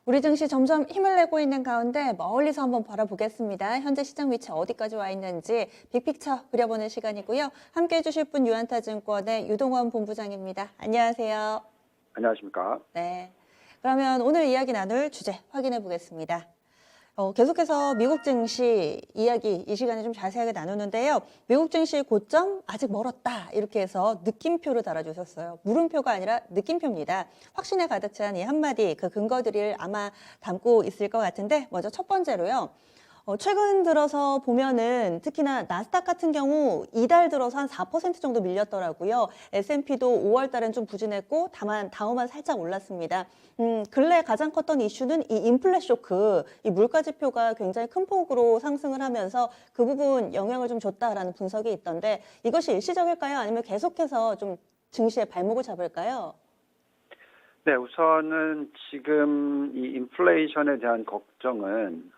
우리 증시 점점 힘을 내고 있는 가운데 멀리서 한번 바라보겠습니다. 현재 시장 위치 어디까지 와 있는지 빅픽처 그려보는 시간이고요. 함께해 주실 분 유한타증권의 유동원 본부장입니다. 안녕하세요. 안녕하십니까. 네. 그러면 오늘 이야기 나눌 주제 확인해 보겠습니다. 계속해서 미국 증시 이야기 이 시간에 좀 자세하게 나누는데요. 미국 증시 고점 아직 멀었다 이렇게 해서 느낌표를 달아주셨어요. 물음표가 아니라 느낌표입니다. 확신에 가득 찬 이 한마디 그 근거들을 아마 담고 있을 것 같은데 먼저 첫 번째로요. 최근 들어서 보면은 특히나 나스닥 같은 경우 이달 들어서 한 4% 정도 밀렸더라고요. S&P도 5월 달엔 좀 부진했고 다만 다우만 살짝 올랐습니다. 근래 가장 컸던 이슈는 이 인플레 쇼크, 이 물가 지표가 굉장히 큰 폭으로 상승을 하면서 그 부분 영향을 좀 줬다라는 분석이 있던데 이것이 일시적일까요? 아니면 계속해서 좀 증시에 발목을 잡을까요? 네, 우선은 지금 이 인플레이션에 대한 걱정은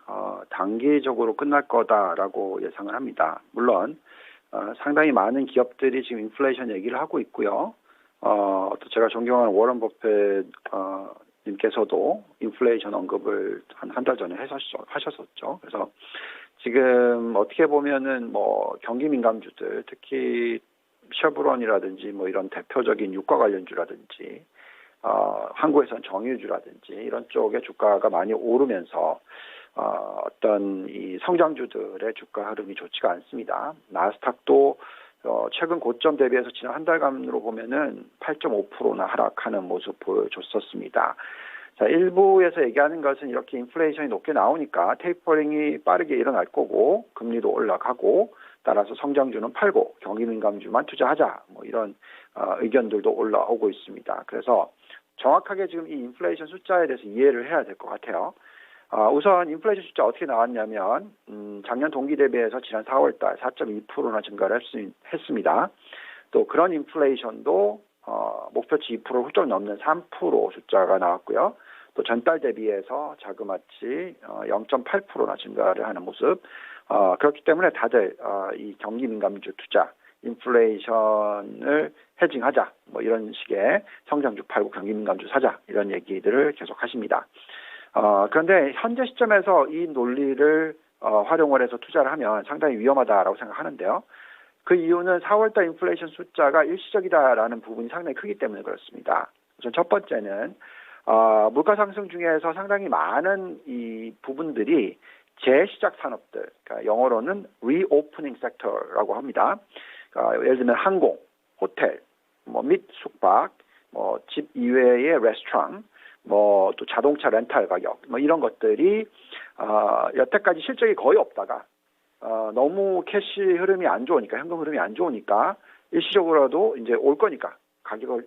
단기적으로 끝날 거다라고 예상을 합니다. 물론 상당히 많은 기업들이 지금 인플레이션 얘기를 하고 있고요. 또 제가 존경하는 워런 버핏 님께서도 인플레이션 언급을 한 달 전에 하셨었죠. 그래서 지금 어떻게 보면은 뭐 경기 민감주들, 특히 쉐브론이라든지 뭐 이런 대표적인 유가 관련주라든지 한국에선 정유주라든지 이런 쪽의 주가가 많이 오르면서 어떤 이 성장주들의 주가 흐름이 좋지가 않습니다. 나스닥도 최근 고점 대비해서 지난 한 달간으로 보면은 8.5%나 하락하는 모습 보여줬었습니다. 자, 일부에서 얘기하는 것은 이렇게 인플레이션이 높게 나오니까 테이퍼링이 빠르게 일어날 거고 금리도 올라가고 따라서 성장주는 팔고 경기 민감주만 투자하자 뭐 이런 의견들도 올라오고 있습니다. 그래서 정확하게 지금 이 인플레이션 숫자에 대해서 이해를 해야 될 것 같아요. 우선 인플레이션 숫자 어떻게 나왔냐면 작년 동기 대비해서 지난 4월달 4.2%나 증가를 했습니다. 또 그런 인플레이션도 목표치 2%를 훌쩍 넘는 3% 숫자가 나왔고요. 또 전달 대비해서 자그마치 0.8%나 증가를 하는 모습. 그렇기 때문에 다들 이 경기 민감주 투자, 인플레이션을 헤징하자 뭐 이런 식의 성장주 팔고 경기 민감주 사자 이런 얘기들을 계속 하십니다. 그런데 현재 시점에서 이 논리를 활용을 해서 투자를 하면 상당히 위험하다라고 생각하는데요. 그 이유는 4월달 인플레이션 숫자가 일시적이다라는 부분이 상당히 크기 때문에 그렇습니다. 우선 첫 번째는 물가 상승 중에서 상당히 많은 이 부분들이 재시작 산업들, 그러니까 영어로는 reopening sector라고 합니다. 그러니까 예를 들면 항공, 호텔, 뭐 및 숙박, 뭐 집 이외의 레스토랑, 뭐 또 자동차 렌탈 가격, 뭐 이런 것들이 여태까지 실적이 거의 없다가 너무 캐시 흐름이 안 좋으니까 현금 흐름이 안 좋으니까 일시적으로라도 이제 올 거니까 가격을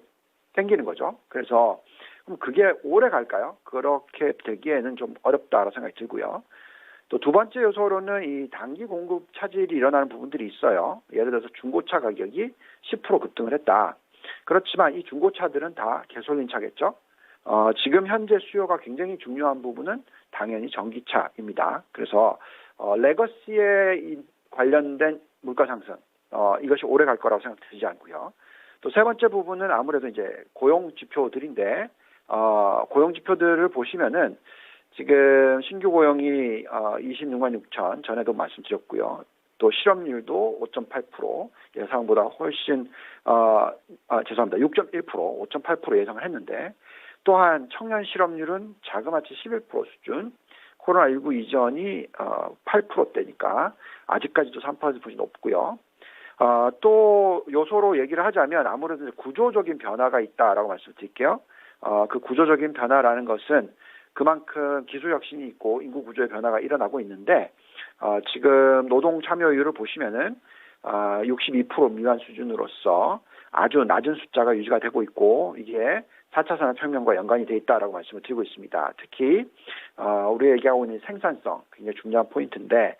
당기는 거죠. 그래서 그럼 그게 오래 갈까요? 그렇게 되기에는 좀 어렵다라고 생각이 들고요. 또 두 번째 요소로는 이 단기 공급 차질이 일어나는 부분들이 있어요. 예를 들어서 중고차 가격이 10% 급등을 했다. 그렇지만 이 중고차들은 다 개솔린 차겠죠. 지금 현재 수요가 굉장히 중요한 부분은 당연히 전기차입니다. 그래서 레거시에 관련된 물가 상승 이것이 오래 갈 거라고 생각되지 않고요. 또 세 번째 부분은 아무래도 이제 고용 지표들인데 고용 지표들을 보시면은 지금 신규 고용이 26만 6천 전에도 말씀드렸고요. 또 실업률도 5.8% 예상보다 훨씬 죄송합니다. 6.1% 5.8% 예상을 했는데 또한 청년 실업률은 자그마치 11% 수준 코로나19 이전이 8%대니까 아직까지도 3%이 높고요. 또 요소로 얘기를 하자면 아무래도 구조적인 변화가 있다라고 말씀드릴게요. 그 구조적인 변화라는 것은 그만큼 기술 혁신이 있고 인구 구조의 변화가 일어나고 있는데 지금 노동 참여율을 보시면은 62% 미만 수준으로서 아주 낮은 숫자가 유지가 되고 있고 이게 4차 산업혁명과 연관이 돼 있다라고 말씀을 드리고 있습니다. 특히 우리가 얘기하고 있는 생산성 굉장히 중요한 포인트인데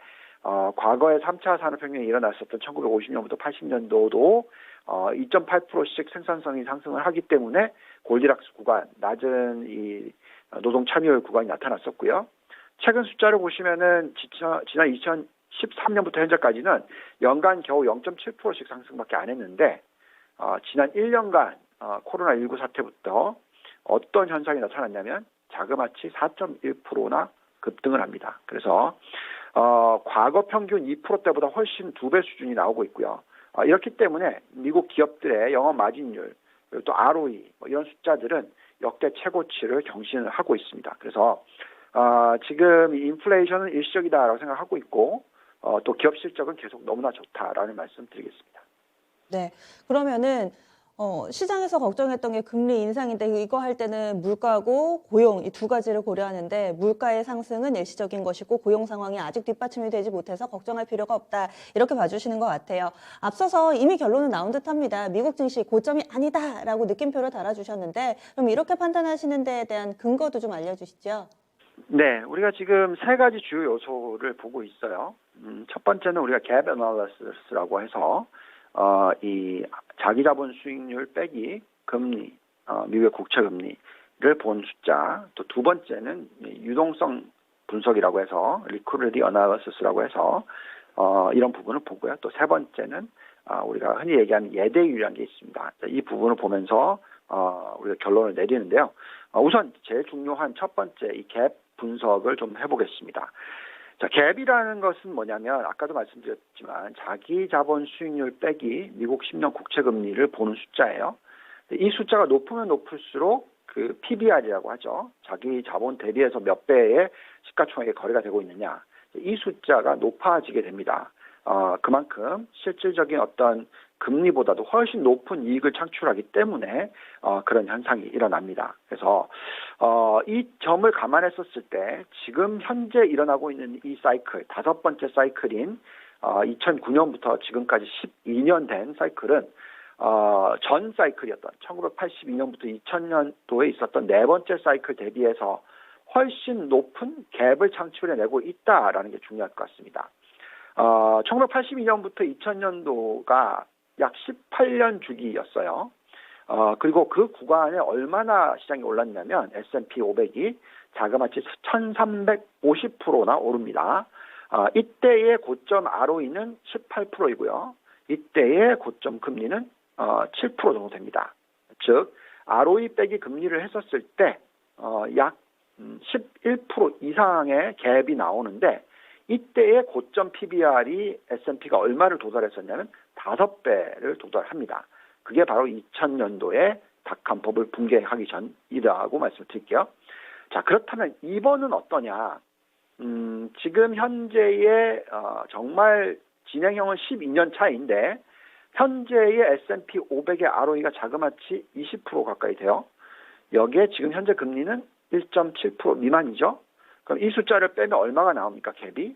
과거에 3차 산업혁명이 일어났었던 1950년부터 80년도도 2.8%씩 생산성이 상승을 하기 때문에 골디락스 구간, 낮은 이 노동 참여율 구간이 나타났었고요. 최근 숫자를 보시면은 지난 2013년부터 현재까지는 연간 겨우 0.7%씩 상승밖에 안 했는데 지난 1년간 코로나19 사태부터 어떤 현상이 나타났냐면 자그마치 4.1%나 급등을 합니다. 그래서 과거 평균 2%대보다 훨씬 2배 수준이 나오고 있고요. 이렇기 때문에 미국 기업들의 영업 마진율, 그리고 또 ROE 이런 숫자들은 역대 최고치를 경신을 하고 있습니다. 그래서 지금 이 인플레이션은 일시적이다라고 생각하고 있고 또 기업 실적은 계속 너무나 좋다라는 말씀 드리겠습니다. 네. 그러면은 시장에서 걱정했던 게 금리 인상인데 이거 할 때는 물가고 고용 이 두 가지를 고려하는데 물가의 상승은 일시적인 것이고 고용 상황이 아직 뒷받침이 되지 못해서 걱정할 필요가 없다. 이렇게 봐주시는 것 같아요. 앞서서 이미 결론은 나온 듯합니다. 미국 증시 고점이 아니다라고 느낌표를 달아주셨는데 그럼 이렇게 판단하시는 데에 대한 근거도 좀 알려주시죠. 네, 우리가 지금 세 가지 주요 요소를 보고 있어요. 첫 번째는 우리가 갭 애널리시스라고 해서 이 자기 자본 수익률 빼기 금리, 미국의 국채 금리를 본 숫자. 또 두 번째는 유동성 분석이라고 해서 liquidity analysis라고 해서 이런 부분을 보고요. 또 세 번째는 우리가 흔히 얘기하는 예대율이라는 게 있습니다. 이 부분을 보면서 우리가 결론을 내리는데요. 우선 제일 중요한 첫 번째 이 갭 분석을 좀 해보겠습니다. 자, 갭이라는 것은 뭐냐면 아까도 말씀드렸지만 자기 자본 수익률 빼기 미국 10년 국채 금리를 보는 숫자예요. 이 숫자가 높으면 높을수록 그 PBR이라고 하죠. 자기 자본 대비해서 몇 배의 시가총액의 거래가 되고 있느냐. 이 숫자가 높아지게 됩니다. 그만큼 실질적인 어떤 금리보다도 훨씬 높은 이익을 창출하기 때문에 그런 현상이 일어납니다. 그래서 이 점을 감안했었을 때 지금 현재 일어나고 있는 이 사이클, 다섯 번째 사이클인 2009년부터 지금까지 12년 된 사이클은 전 사이클이었던 1982년부터 2000년도에 있었던 네 번째 사이클 대비해서 훨씬 높은 갭을 창출해내고 있다라는 게 중요할 것 같습니다. 1982년부터 2000년도가 약 18년 주기였어요. 그리고 그 구간에 얼마나 시장이 올랐냐면 S&P 500이 자그마치 1350%나 오릅니다. 이때의 고점 ROE는 18%이고요. 이때의 고점 금리는 7% 정도 됩니다. 즉 ROE 빼기 금리를 했었을 때 약 11% 이상의 갭이 나오는데 이때의 고점 PBR이 S&P가 얼마를 도달했었냐면 5배를 도달합니다. 그게 바로 2000년도에 닷컴버블 붕괴하기 전이라고 말씀을 드릴게요. 자, 그렇다면 이번은 어떠냐? 지금 현재의 정말 진행형은 12년 차인데 현재의 S&P 500의 ROE가 자그마치 20% 가까이 돼요. 여기에 지금 현재 금리는 1.7% 미만이죠. 그럼 이 숫자를 빼면 얼마가 나옵니까? 갭이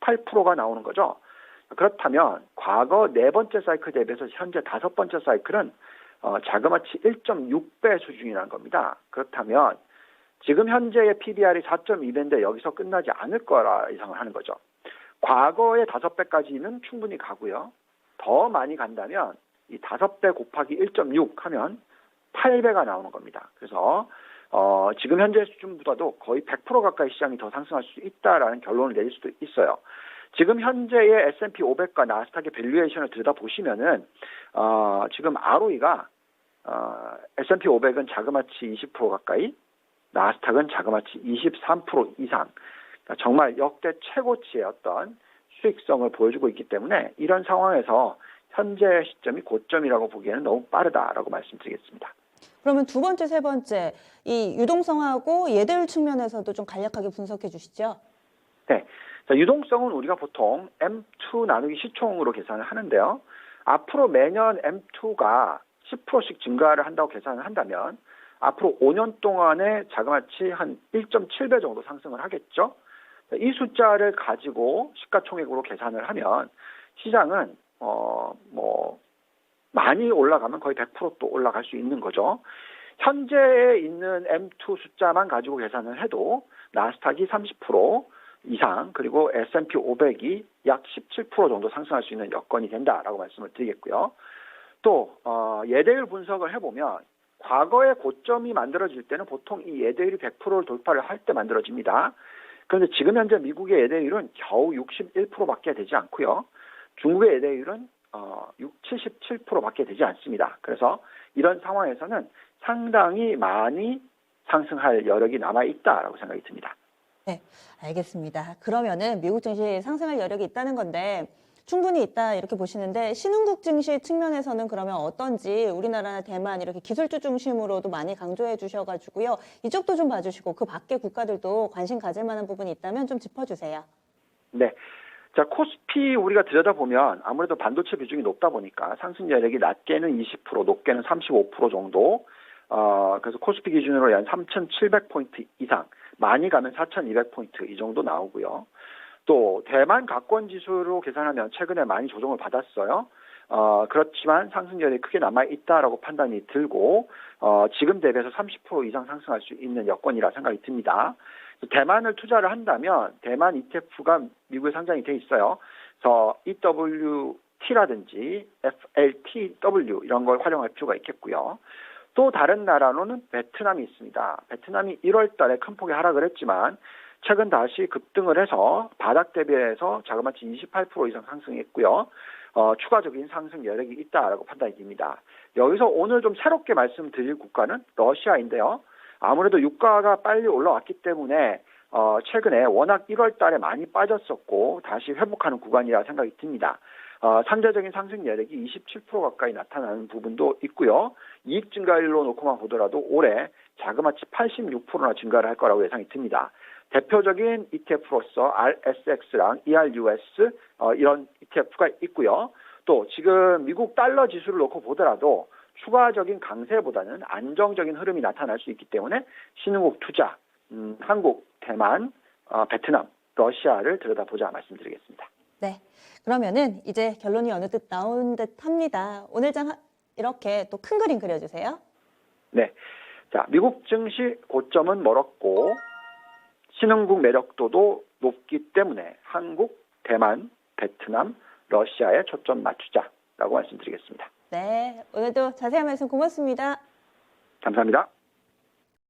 18%가 나오는 거죠. 그렇다면 과거 네 번째 사이클 대비해서 현재 다섯 번째 사이클은 자그마치 1.6배 수준이라는 겁니다. 그렇다면 지금 현재의 PBR이 4.2배인데 여기서 끝나지 않을 거라 예상을 하는 거죠. 과거의 5배까지는 충분히 가고요. 더 많이 간다면 이 5배 곱하기 1.6 하면 8배가 나오는 겁니다. 그래서 지금 현재 수준보다도 거의 100% 가까이 시장이 더 상승할 수 있다라는 결론을 내릴 수도 있어요. 지금 현재의 S&P 500과 나스닥의 밸류에이션을 들여다보시면은 지금 ROE가 S&P 500은 자그마치 20% 가까이, 나스닥은 자그마치 23% 이상, 그러니까 정말 역대 최고치의 어떤 수익성을 보여주고 있기 때문에 이런 상황에서 현재 시점이 고점이라고 보기에는 너무 빠르다라고 말씀드리겠습니다. 그러면 두 번째, 세 번째 이 유동성하고 예대율 측면에서도 좀 간략하게 분석해 주시죠. 네. 자, 유동성은 우리가 보통 M2 나누기 시총으로 계산을 하는데요. 앞으로 매년 M2가 10%씩 증가를 한다고 계산을 한다면 앞으로 5년 동안에 자그마치 한 1.7배 정도 상승을 하겠죠. 이 숫자를 가지고 시가총액으로 계산을 하면 시장은 많이 올라가면 거의 100% 또 올라갈 수 있는 거죠. 현재에 있는 M2 숫자만 가지고 계산을 해도 나스닥이 30% 이상 그리고 S&P 500이 약 17% 정도 상승할 수 있는 여건이 된다라고 말씀을 드리겠고요. 또 예대율 분석을 해보면 과거의 고점이 만들어질 때는 보통 이 예대율이 100%를 돌파를 할 때 만들어집니다. 그런데 지금 현재 미국의 예대율은 겨우 61%밖에 되지 않고요. 중국의 예대율은 77%밖에 되지 않습니다. 그래서 이런 상황에서는 상당히 많이 상승할 여력이 남아있다라고 생각이 듭니다. 네, 알겠습니다. 그러면은 미국 증시 상승할 여력이 있다는 건데 충분히 있다 이렇게 보시는데 신흥국 증시 측면에서는 그러면 어떤지 우리나라나 대만 이렇게 기술주 중심으로도 많이 강조해 주셔가지고요. 이쪽도 좀 봐주시고 그 밖의 국가들도 관심 가질 만한 부분이 있다면 좀 짚어주세요. 네. 자, 코스피 우리가 들여다보면 아무래도 반도체 비중이 높다 보니까 상승 여력이 낮게는 20%, 높게는 35% 정도, 그래서 코스피 기준으로 한 3,700포인트 이상, 많이 가면 4,200포인트 이 정도 나오고요. 또 대만 가권 지수로 계산하면 최근에 많이 조정을 받았어요. 그렇지만 상승 여력이 크게 남아있다라고 판단이 들고, 지금 대비해서 30% 이상 상승할 수 있는 여건이라 생각이 듭니다. 대만을 투자를 한다면 대만 ETF가 미국에 상장이 돼 있어요. 그래서 EWT라든지 FLTW 이런 걸 활용할 필요가 있겠고요. 또 다른 나라로는 베트남이 있습니다. 베트남이 1월 달에 큰 폭의 하락을 했지만 최근 다시 급등을 해서 바닥 대비해서 자그마치 28% 이상 상승했고요. 추가적인 상승 여력이 있다라고 판단이 됩니다. 여기서 오늘 좀 새롭게 말씀드릴 국가는 러시아인데요. 아무래도 유가가 빨리 올라왔기 때문에 최근에 워낙 1월 달에 많이 빠졌었고 다시 회복하는 구간이라 생각이 듭니다. 상대적인 상승 여력이 27% 가까이 나타나는 부분도 있고요. 이익 증가율로 놓고만 보더라도 올해 자그마치 86%나 증가를 할 거라고 예상이 듭니다. 대표적인 ETF로서 RSX랑 ERUS 이런 ETF가 있고요. 또 지금 미국 달러 지수를 놓고 보더라도 추가적인 강세보다는 안정적인 흐름이 나타날 수 있기 때문에 신흥국 투자, 한국, 대만, 베트남, 러시아를 들여다보자 말씀드리겠습니다. 네, 그러면은 이제 결론이 어느 듯 나온 듯 합니다. 오늘 장 이렇게 또 큰 그림 그려주세요. 네, 자 미국 증시 고점은 멀었고 신흥국 매력도도 높기 때문에 한국, 대만, 베트남, 러시아에 초점 맞추자라고 말씀드리겠습니다. 네, 오늘도 자세한 말씀 고맙습니다. 감사합니다.